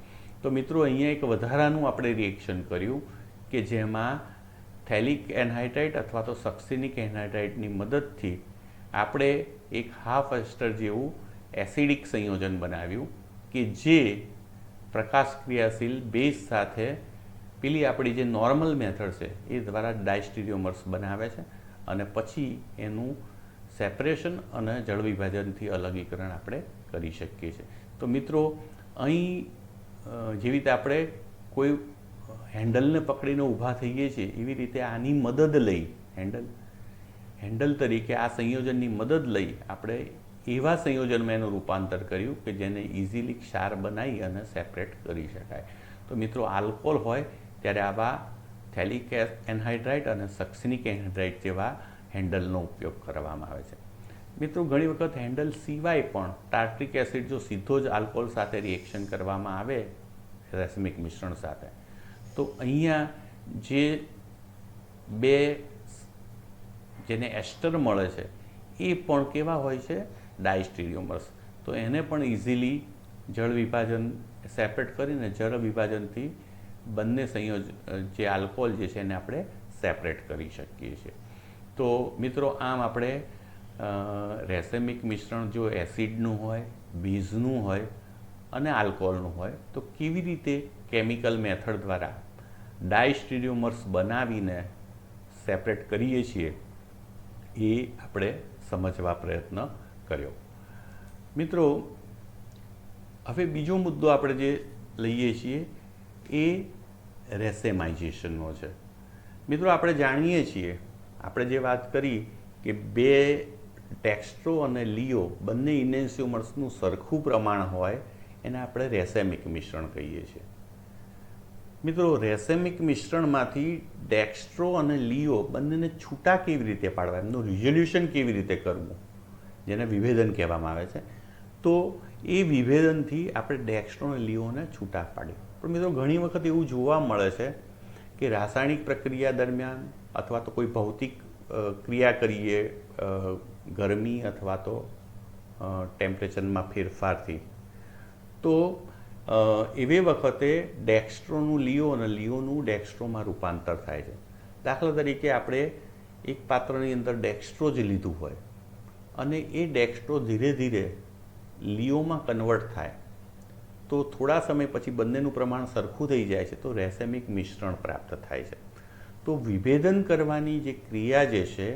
તો મિત્રો અહીંયા એક વધારાનું આપણે રિએક્શન કર્યું કે જેમાં થેલિક એનહાઇડ્રાઇડ અથવા તો સક્સિનિક એનહાઇડ્રાઇડની મદદથી આપણે એક હાફ એસ્ટર જેવું એસિડિક સંયોજન બનાવ્યું કે જે પ્રકાશ ક્રિયાશીલ બેઝ સાથે પેલી આપણી જે નોર્મલ મેથડ છે એ દ્વારા ડાયસ્ટીરિયોમર્સ બનાવે છે અને પછી એનું સેપરેશન અને જળ વિભાજનથી અલગીકરણ આપણે કરી શકીએ છીએ. તો મિત્રો અહીં જેવી રીતે આપણે કોઈ હેન્ડલને પકડીને ઊભા થઈએ છીએ એવી રીતે આની મદદ લઈ હેન્ડલ તરીકે આ સંયોજનની મદદ લઈ આપણે એવા સંયોજનમાં એનું રૂપાંતર કર્યું કે જેને ઇઝીલી ક્ષાર બનાવી અને સેપરેટ કરી શકાય. તો મિત્રો આલ્કોહોલ હોય ત્યારે આવા થેલિક એનહાઇડ્રાઇડ અને સક્સિનિક એનહાઇડ્રાઇડ જેવા હેન્ડલનો ઉપયોગ કરવામાં આવે છે. મિત્રો ઘણી વખત હેન્ડલ સિવાય પણ ટાર્ટ્રિક એસિડ જો સીધો જ આલ્કોહોલ સાથે રિએક્શન કરવામાં આવે રેસમિક મિશ્રણ સાથે તો અહીંયા જે બે જેને એસ્ટર મળે છે એ પણ કેવા હોય છે ડાયસ્ટીરિયોમર્સ. તો એને પણ ઇઝીલી જળ વિભાજન સેપરેટ કરીને જળ વિભાજનથી બંને જે આલ્કોહોલ જે છે એને આપણે સેપરેટ કરી શકીએ છીએ. તો મિત્રો આમ આપણે રેસેમિક મિશ્રણ જો એસિડનું હોય, બેઝનું હોય અને આલ્કોહોલનું હોય તો કેવી રીતે કેમિકલ મેથડ દ્વારા ડાયસ્ટીરિયોમર્સ બનાવીને સેપરેટ કરીએ છીએ એ આપણે સમજવા પ્રયત્ન કર્યો. મિત્રો હવે બીજો મુદ્દો આપણે જે લઈએ છીએ એ રેસેમાઇઝેશનનો છે. મિત્રો આપણે જાણીએ છીએ, આપણે જે વાત કરી કે બે ડેક્સ્ટ્રો અને લિયો બંને ઇનેન્સ્યુમર્સનું સરખું પ્રમાણ હોય એને આપણે રેસેમિક મિશ્રણ કહીએ છીએ. મિત્રો રેસેમિક મિશ્રણમાંથી ડેક્સ્ટ્રો અને લિયો બંનેને છૂટા કેવી રીતે પાડવા, એમનું રિઝોલ્યુશન કેવી રીતે કરવું, જેને વિભેદન કહેવામાં આવે છે. તો એ વિભેદનથી આપણે ડેક્સ્ટ્રો અને લિયોને છૂટા પાડીએ. પણ મિત્રો ઘણી વખત એવું જોવા મળે છે કે રાસાયણિક પ્રક્રિયા દરમિયાન અથવા તો કોઈ ભૌતિક ક્રિયા કરીએ ગરમી અથવા તો ટેમ્પરેચરમાં ફેરફારથી તો એવી વખતે ડેક્સ્ટ્રોનું લિયો અને લિયોનું ડેક્સ્ટ્રોમાં રૂપાંતર થાય છે. દાખલા તરીકે આપણે એક પાત્રની અંદર ડેક્સ્ટ્રો જ લીધું હોય અને એ ડેક્સ્ટ્રો ધીરે ધીરે લિયોમાં કન્વર્ટ થાય તો થોડા સમય પછી બંનેનું પ્રમાણ સરખું થઈ જાય છે તો રેસેમિક મિશ્રણ પ્રાપ્ત થાય છે. તો વિભેદન કરવાની જે ક્રિયા જે છે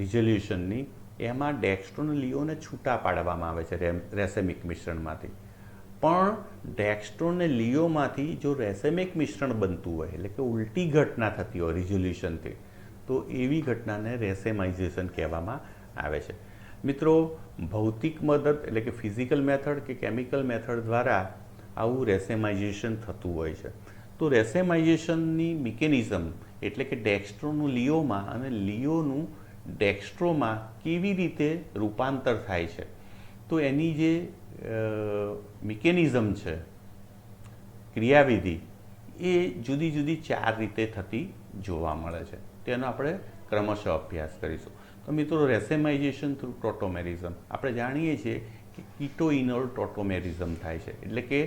રિઝોલ્યુશનની એમાં ડેક્સ્ટ્રો અને લિયોને છૂટા પાડવામાં આવે છે રેસેમિક મિશ્રણમાંથી. પણ ડેક્સ્ટ્રો અને લિયોમાંથી જો રેસેમિક મિશ્રણ બનતું હોય એટલે કે ઉલટી ઘટના થતી હોય રિઝોલ્યુશનથી તો એવી ઘટનાને રેસેમાઇઝેશન કહેવામાં આવે છે. મિત્રો ભૌતિક મદદ એટલે કે ફિઝિકલ મેથડ કે કેમિકલ મેથડ દ્વારા આવું રેસેમાઇઝેશન થતું હોય છે. તો રેસેમાઇઝેશનની મિકેનિઝમ એટલે કે ડેક્સ્ટ્રોનું લિયોમાં અને લિયોનું ડેક્સ્ટ્રોમાં કેવી રીતે રૂપાંતર થાય છે તો એની જે મિકેનિઝમ છે ક્રિયાવિધિ એ જુદી જુદી 4 રીતે થતી જોવા મળે છે. તેનો આપણે ક્રમશઃ અભ્યાસ કરીશું. તો મિત્રો રેસેમાઇઝેશન થ્રુ પ્રોટોમેરિઝમ આપણે જાણીએ છીએ કે કીટો ઇનોલ ટોટોમેરિઝમ થાય છે. એટલે કે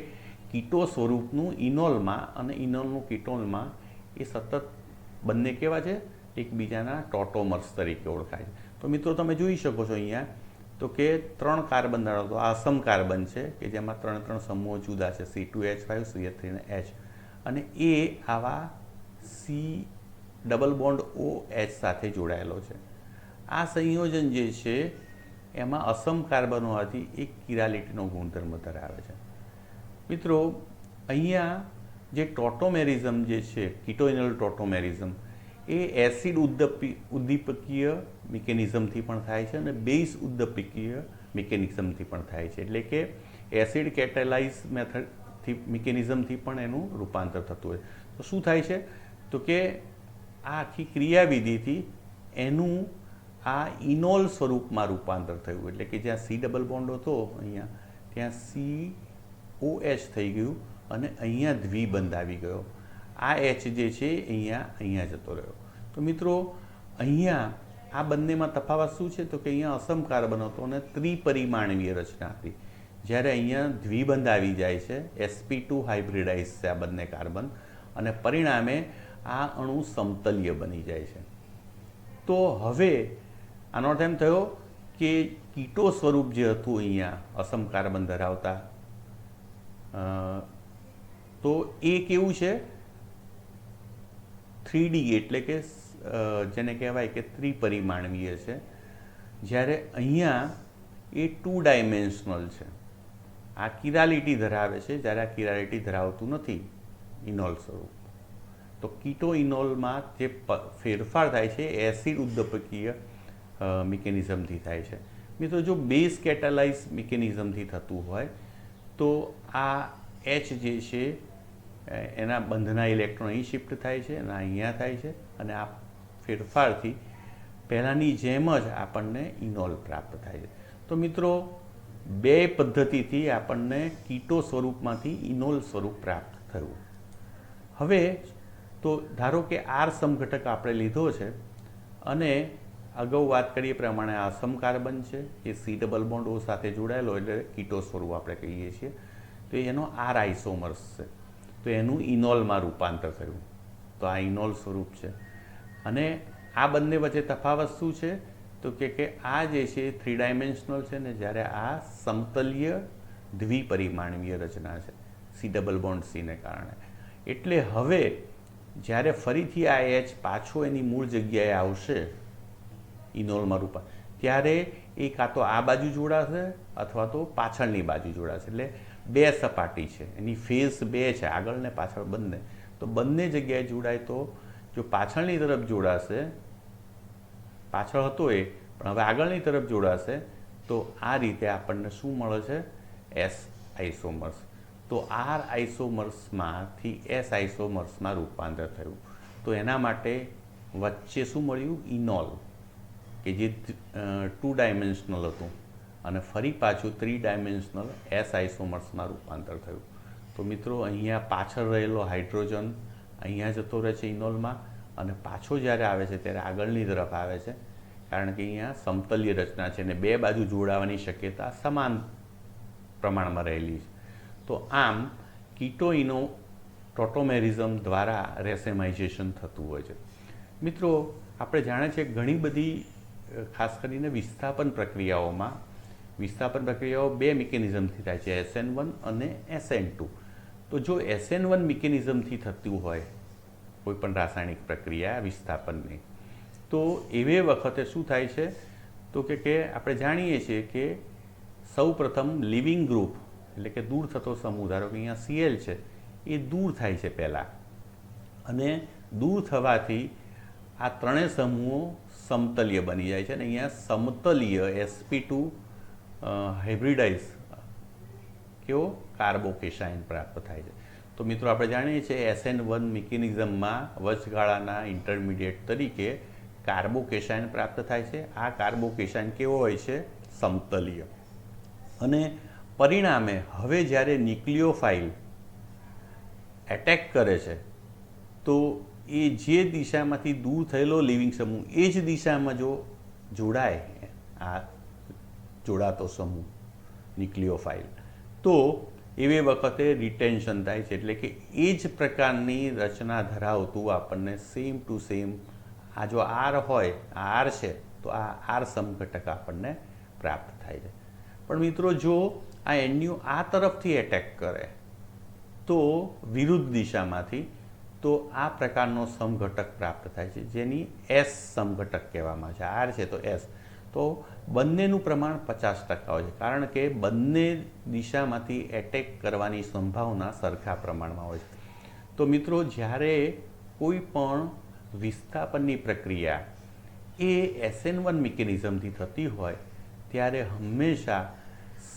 કીટો સ્વરૂપનું ઇનોલમાં અને ઇનોલનું કીટોનમાં એ સતત બંને કેવા છે, એકબીજાના ટોટોમર્સ તરીકે ઓળખાય છે. તો મિત્રો તમે જોઈ શકો છો અહીંયા તો કે 3 કાર્બન ધરાવતો આ અસમ કાર્બન છે કે જેમાં 3 સમૂહો જુદા છે, C2H5, CH3 અને H, અને એ આવા C ડબલ બોન્ડ OH સાથે જોડાયેલો છે. આ સંયોજન જે છે એમાં અસમ કાર્બન હોવાથી એક કિરાલિટીનો ગુણધર્મ ધરાવે છે. મિત્રો અહીંયા જે ટોટોમેરિઝમ જે છે, કીટોઇનલ ટોટોમેરિઝમ, એ એસિડ ઉદ્દીપકીય મિકેનિઝમથી પણ થાય છે અને બેઝ ઉદ્દીપકીય મિકેનિઝમથી પણ થાય છે. એટલે કે એસિડ કેટેલાઇઝ મેથડથી મિકેનિઝમથી પણ એનું રૂપાંતર થતું હોય. તો શું થાય છે તો કે આ આખી ક્રિયાવિધિથી એનું આ ઇનોલ સ્વરૂપમાં રૂપાંતર થયું. એટલે કે જ્યાં C ડબલ બોન્ડ હતો અહીંયા, ત્યાં COH થઈ ગયું અને અહીંયા દ્વિબંધ આવી ગયો. આ H જે છે અહીંયા જતો રહ્યો. તો મિત્રો અહીંયા આ બંનેમાં તફાવત શું છે તો કે અહીંયા અસમ કાર્બન હતો અને ત્રિપરિમાણીય રચના હતી, જ્યારે અહીંયા દ્વિબંધ આવી જાય છે, sp2 હાઇબ્રિડાઇઝ છે આ બંને કાર્બન, અને પરિણામે આ અણુ સમતલીય બની જાય છે. તો હવે આનો અર્થ એમ થયો કે કીટો સ્વરૂપ જે હતું અહીંયા અસમ કાર્બન ધરાવતા, તો એ કેવું છે 3D, એટલે કે જેને કહેવાય કે ત્રિપરિમાણીય છે, જ્યારે અહીંયા એ 2 ડાયમેન્શનલ છે. આ કિરાલિટી ધરાવે છે, જ્યારે આ કિરાલિટી ધરાવતું નથી ઇનોલ સ્વરૂપ. તો કીટો ઇનોલમાં જે ફેરફાર થાય છે એસિડ ઉદ્દીપકીય મિકેનિઝમથી થાય છે. મિત્રો જો બેઝ કેટાલાઇઝ મિકેનિઝમથી થતું હોય તો આ H જે છે એના બંધના ઇલેક્ટ્રોન અહીં શિફ્ટ થાય છે અને અહીંયા થાય છે, અને આ ફેરફારથી પહેલાંની જેમ જ આપણને ઇનોલ પ્રાપ્ત થાય છે. તો મિત્રો બે પદ્ધતિથી આપણને કીટો સ્વરૂપમાંથી ઇનોલ સ્વરૂપ પ્રાપ્ત થયું. હવે તો ધારો કે R સમઘટક આપણે લીધો છે અને અગાઉ વાત કરીએ પ્રમાણે આ અસમ કાર્બન છે, એ C ડબલ બોન્ડ O સાથે જોડાયેલો એટલે કીટો સ્વરૂપ આપણે કહીએ છીએ. તો એનો R આઇસોમર્સ છે, તો એનું ઇનોલમાં રૂપાંતર થયું. તો આ ઇનોલ સ્વરૂપ છે. અને આ બંને વચ્ચે તફાવત શું છે તો કે આ જે છે 3 ડાયમેન્શનલ છે ને, જ્યારે આ સમતલીય દ્વિપરિમાણીય રચના છે C ડબલ બોન્ડ C ને કારણે. એટલે હવે જ્યારે ફરીથી આ H પાછો એની મૂળ જગ્યાએ આવશે ઇનોલમાં ત્યારે એ કાં તો આ બાજુ જોડાશે અથવા તો પાછળની બાજુ જોડાશે. એટલે બે સપાટી છે, એની ફેઝ બે છે, આગળ ને પાછળ બંને. તો બંને જગ્યાએ જોડાય તો જો પાછળની તરફ જોડાશે, પાછળ હતો એ પણ હવે આગળની તરફ જોડાશે, તો આ રીતે આપણને શું મળે છે S આઇસોમર્સ. તો R આઇસોમર્સમાંથી S આઇસોમર્સમાં રૂપાંતર થયું. તો એના માટે વચ્ચે શું મળ્યું, ઇનોલ, કે જે 2 ડાયમેન્શનલ હતું અને ફરી પાછું 3 ડાયમેન્શનલ S આઇસોમર્સમાં રૂપાંતર થયું. તો મિત્રો અહીંયા પાછળ રહેલો હાઇડ્રોજન અહીંયા જતો રહે છે ઇનોલમાં, અને પાછો જ્યારે આવે છે ત્યારે આગળની તરફ આવે છે, કારણ કે અહીંયા સમતલીય રચના છે અને બે બાજુ જોડાવાની શક્યતા સમાન પ્રમાણમાં રહેલી છે. તો આમ કીટો ઇનો ટોટોમેરિઝમ દ્વારા રેસેમાઇઝેશન થતું હોય છે. મિત્રો આપણે જાણીએ છીએ ઘણી બધી ખાસ કરીને વિસ્થાપન પ્રક્રિયાઓ બે મિકેનિઝમથી થાય છે, SN1 અને SN2. તો જો SN1 મિકેનિઝમથી થતું હોય કોઈ પણ રાસાયણિક પ્રક્રિયા વિસ્થાપનની, તો એવે વખતે શું થાય છે તો કે આપણે જાણીએ છીએ કે સૌ પ્રથમ લિવિંગ ગ્રુપ એટલે કે દૂર થતો સમૂહ, ધારો કે અહીંયા Cl છે, એ દૂર થાય છે પહેલાં, અને દૂર થવાથી આ ત્રણેય સમૂહો સમતલીય બની જાય છે અને અહીંયા સમતલીય sp2 હાઇબ્રિડાઇઝ કેવો કાર્બોકેશાઇન પ્રાપ્ત થાય છે. તો મિત્રો આપણે જાણીએ છીએ SN1 મિકેનિઝમમાં વચગાળાના ઇન્ટરમીડિયેટ તરીકે કાર્બોકેશાઇન પ્રાપ્ત થાય છે. આ કાર્બોકેશાઇન કેવો હોય છે, સમતલીય. અને પરિણામે હવે જ્યારે ન્યુક્લિયોફાઇલ એટેક કરે છે તો એ જે દિશામાંથી દૂર થયેલો લિવિંગ સમૂહ એ જ દિશામાં જો જોડાય આ જોડાતો સમૂહ, ન્યુક્લિયોફાઇલ. તો એવી વખતે રિટેન્શન થાય છે, એટલે કે એ જ પ્રકારની રચના ધરાવતું આપણને સેમ ટુ સેમ આ જો આર હોય, આ આર છે તો આ આર સમઘટક આપણને પ્રાપ્ત થાય છે. પણ મિત્રો જો આ એનયુ આ તરફથી એટેક કરે તો વિરુદ્ધ દિશામાંથી, તો આ પ્રકારનો સમઘટક પ્રાપ્ત થાય છે, જેની એસ સમઘટક કહેવામાં આવે છે. આર છે તો એસ. તો બંનેનું પ્રમાણ 50% હોય છે, કારણ કે બંને દિશામાંથી એટેક કરવાની સંભાવના સરખા પ્રમાણમાં હોય છે. તો મિત્રો જ્યારે કોઈ પણ વિસ્થાપનની પ્રક્રિયા એ SN1 મિકેનિઝમથી થતી હોય ત્યારે હંમેશા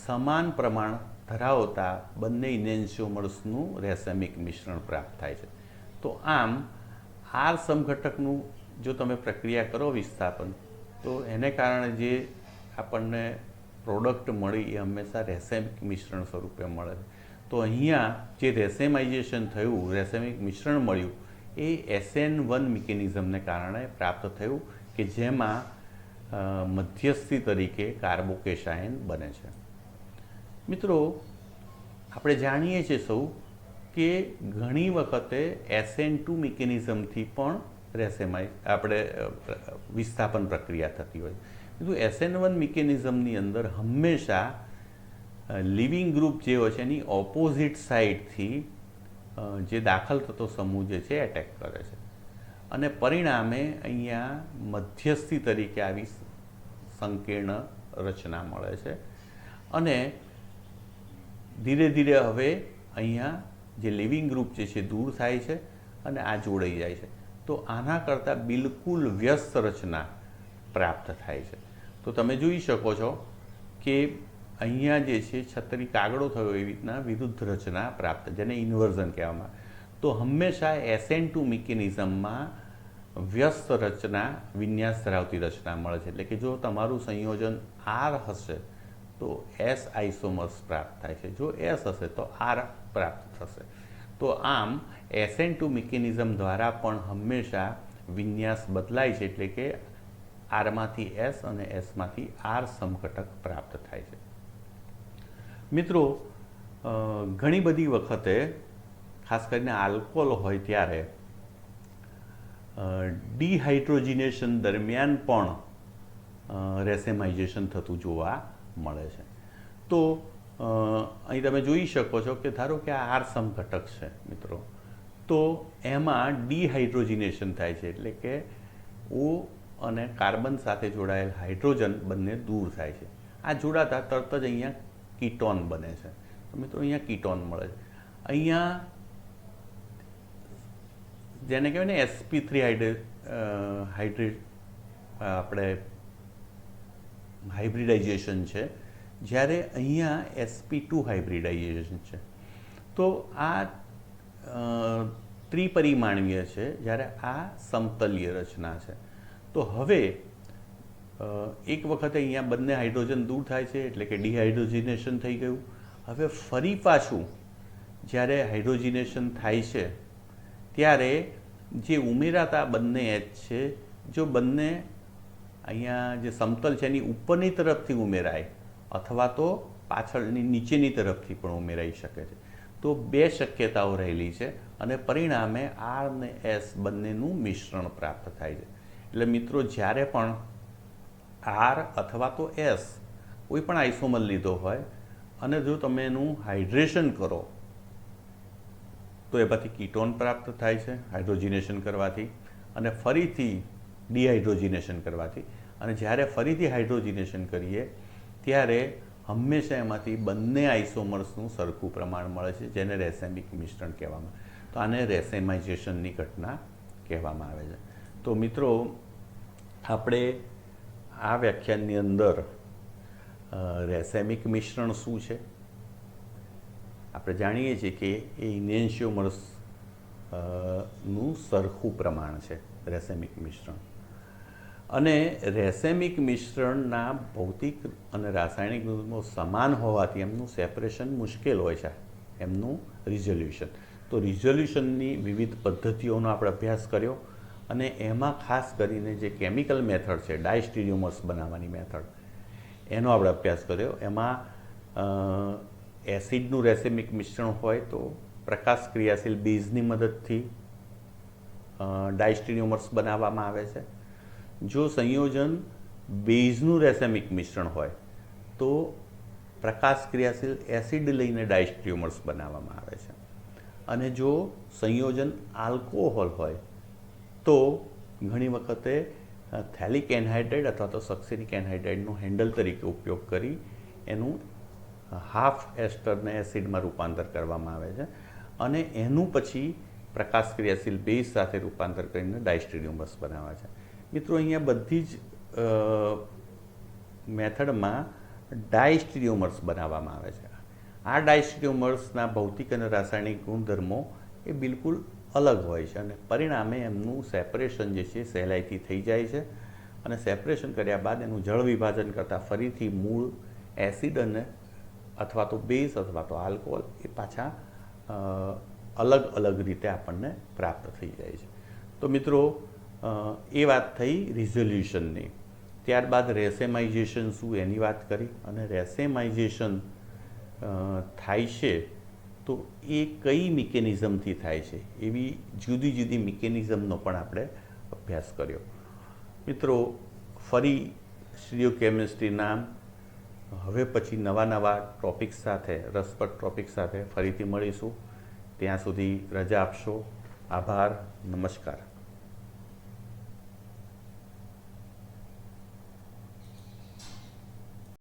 સમાન પ્રમાણ ધરાવતા બંને ઇનેન્શિયોમર્સનું રેસેમિક મિશ્રણ પ્રાપ્ત થાય છે. તો આમ આર સમઘટકનું જો તમે પ્રક્રિયા કરો વિસ્થાપન, તો એને કારણે જે આપણને પ્રોડક્ટ મળી એ હંમેશા રેસેમિક મિશ્રણ સ્વરૂપે મળે છે. તો અહીંયા જે રેસેમાઇઝેશન થયું, રેસેમિક મિશ્રણ મળ્યું, એ SN1 મિકેનિઝમને કારણે પ્રાપ્ત થયું, કે જેમાં મધ્યસ્થી તરીકે કાર્બોકેશાયન બને છે. મિત્રો, આપણે જાણીએ છીએ સૌ કે ઘણી વખતે SN2 મિકેનિઝમથી પણ આપણે વિસ્થાપન પ્રક્રિયા થતી હોય. কিন্তু SN1 મિકેનિઝમની અંદર હંમેશા લિવિંગ ગ્રુપ જે હોય છે એની ઓપોઝિટ સાઈડથી જે દાખલ થતો સમૂહ જે છે એટેક કરે છે, અને પરિણામે અહીંયા મધ્યસ્થી તરીકે આવી સંકીર્ણ રચના મળે છે. અને ધીરે ધીરે હવે અહીંયા જે લિવિંગ ગ્રુપ જે છે દૂર થાય છે અને આ જોડાઈ જાય છે. તો આના કરતાં બિલકુલ વ્યસ્ત રચના પ્રાપ્ત થાય છે. તો તમે જોઈ શકો છો કે અહીંયા જે છે છત્રી કાગડો થયો એવી રીતના વિરુદ્ધ રચના પ્રાપ્ત, જેને ઇન્વર્ઝન કહેવામાં. તો હંમેશા SN2 મિકેનિઝમમાં વ્યસ્ત રચના, વિન્યાસ ધરાવતી રચના મળે છે. એટલે કે જો તમારું સંયોજન R હશે તો S આઇસોમર્સ પ્રાપ્ત થાય છે, જો S હશે તો R પ્રાપ્ત થશે. તો આમ SN2 મિકેનિઝમ દ્વારા પણ હંમેશા વિન્યાસ બદલાય છે, એટલે કે આરમાંથી S અને Sમાંથી R સમઘટક પ્રાપ્ત થાય છે. મિત્રો, ઘણી બધી વખતે ખાસ કરીને આલ્કોહોલ હોય ત્યારે ડિહાઇડ્રોજિનેશન દરમિયાન પણ રેસેમાઇઝેશન થતું જોવા મળે છે. તો અહીં તમે જોઈ શકો છો કે ધારો કે આ આર સમઘટક છે મિત્રો, તો એમાં ડિહાઇડ્રોજિનેશન થાય છે, એટલે કે O અને કાર્બન સાથે જોડાયેલ હાઇડ્રોજન બંને દૂર થાય છે. આ જોડાતા તરત જ અહીંયા કીટોન બને છે. તો મિત્રો અહીંયા કીટોન મળે છે. અહીંયા જેને કહેવાય ને sp3 આપણે હાઇબ્રિડાઇઝેશન છે, જ્યારે અહીંયા sp2 હાઇબ્રિડાઇઝેશન છે. તો આ ત્રિપરિમાણીય છે, જ્યારે આ સમતલીય રચના છે. તો હવે એક વખતે અહીંયા બંને હાઇડ્રોજન દૂર થાય છે, એટલે કે ડિહાઇડ્રોજિનેશન થઈ ગયું. હવે ફરી પાછું જ્યારે હાઇડ્રોજિનેશન થાય છે ત્યારે જે ઉમેરાતા બંને H છે, જો બંને અહીંયા જે સમતલ છે એની ઉપરની તરફથી ઉમેરાય અથવા તો પાછળની નીચેની તરફથી પણ ઉમેરાઈ શકે છે. તો બે શક્યતાઓ રહેલી છે અને પરિણામે R અને S બંનેનું મિશ્રણ પ્રાપ્ત થાય છે. એટલે મિત્રો, જ્યારે પણ R અથવા તો S કોઈ પણ આઇસોમર લીધો હોય અને જો તમે એનું હાઇડ્રેશન કરો તો એમાંથી કીટોન પ્રાપ્ત થાય છે હાઇડ્રોજિનેશન કરવાથી, અને ફરીથી ડિહાઇડ્રોજિનેશન કરવાથી. અને જ્યારે ફરીથી હાઇડ્રોજિનેશન કરીએ ત્યારે હંમેશા એમાંથી બંને આઇસોમર્સનું સરખું પ્રમાણ મળે છે, જેને રેસેમિક મિશ્રણ કહેવામાં. તો આને રેસેમાઇઝેશનની ઘટના કહેવામાં આવે છે. તો મિત્રો, આપણે આ વ્યાખ્યાનની અંદર રેસેમિક મિશ્રણ શું છે આપણે જાણીએ છીએ કે એ ઇનેન્શિયોમર્સ નું સરખું પ્રમાણ છે રેસેમિક મિશ્રણ. અને રેસેમિક મિશ્રણના ભૌતિક અને રાસાયણિક ગુણધર્મો સમાન હોવાથી એમનું સેપરેશન મુશ્કેલ હોય છે, એમનું રિઝોલ્યુશન. તો રિઝોલ્યુશનની વિવિધ પદ્ધતિઓનો આપણે અભ્યાસ કર્યો, અને એમાં ખાસ કરીને જે કેમિકલ મેથડ છે ડાયસ્ટીરિયોમર્સ બનાવવાની મેથડ, એનો આપણે અભ્યાસ કર્યો. એમાં એસિડનું રેસેમિક મિશ્રણ હોય તો પ્રકાશ ક્રિયાશીલ બેઝની મદદથી ડાયસ્ટેરિયોમર્સ બનાવવામાં આવે છે. જો સંયોજન બેઝનું રેસેમિક મિશ્રણ હોય તો પ્રકાશ ક્રિયાશીલ એસિડ લઈને ડાયસ્ટેરિયોમર્સ બનાવવામાં આવે છે. અને જો સંયોજન આલ્કોહોલ હોય તો ઘણી વખતે થેલિક એનહાઇડ્રાઇડ અથવા તો સક્સેનિક એનહાઇડ્રાઇડનું હેન્ડલ તરીકે ઉપયોગ કરી એનું હાફ એસ્ટરને એસિડમાં રૂપાંતર કરવામાં આવે છે અને એનું પછી પ્રકાશ ક્રિયાશીલ બેઝ સાથે રૂપાંતર કરીને ડાયસ્ટેરિયોમર્સ બનાવે છે. મિત્રો, અહીંયા બધી જ મેથડમાં ડાયસ્ટેરિયોમર્સ બનાવવામાં આવે છે. આ ડાયસ્ટેરિયોમર્સના ભૌતિક અને રાસાયણિક ગુણધર્મો એ બિલકુલ અલગ હોય છે અને પરિણામે એમનું સેપરેશન જે છે સહેલાઈથી થઈ જાય છે અને સેપરેશન કર્યા બાદ એનું જળ વિભાજન કરતાં ફરીથી મૂળ એસિડ અને અથવા તો બેઝ અથવા તો આલ્કોહોલ એ પાછા અલગ અલગ રીતે આપણને પ્રાપ્ત થઈ જાય છે. તો મિત્રો, એ વાત થઈ રિઝોલ્યુશનની. ત્યારબાદ રેસેમાઇઝેશન શું એની વાત કરી અને રેસેમાઇઝેશન થાય છે તો એ કઈ મિકેનિઝમથી થાય છે એવી જુદી જુદી મિકેનિઝમનો પણ આપણે અભ્યાસ કર્યો. મિત્રો, ફરી સ્ટીરિયોકેમિસ્ટ્રીના હવે પછી નવા ટોપિક્સ સાથે, રસપ્રદ ટોપિક્સ સાથે ફરીથી મળીશું. ત્યાં સુધી રજા આપશો. આભાર. નમસ્કાર.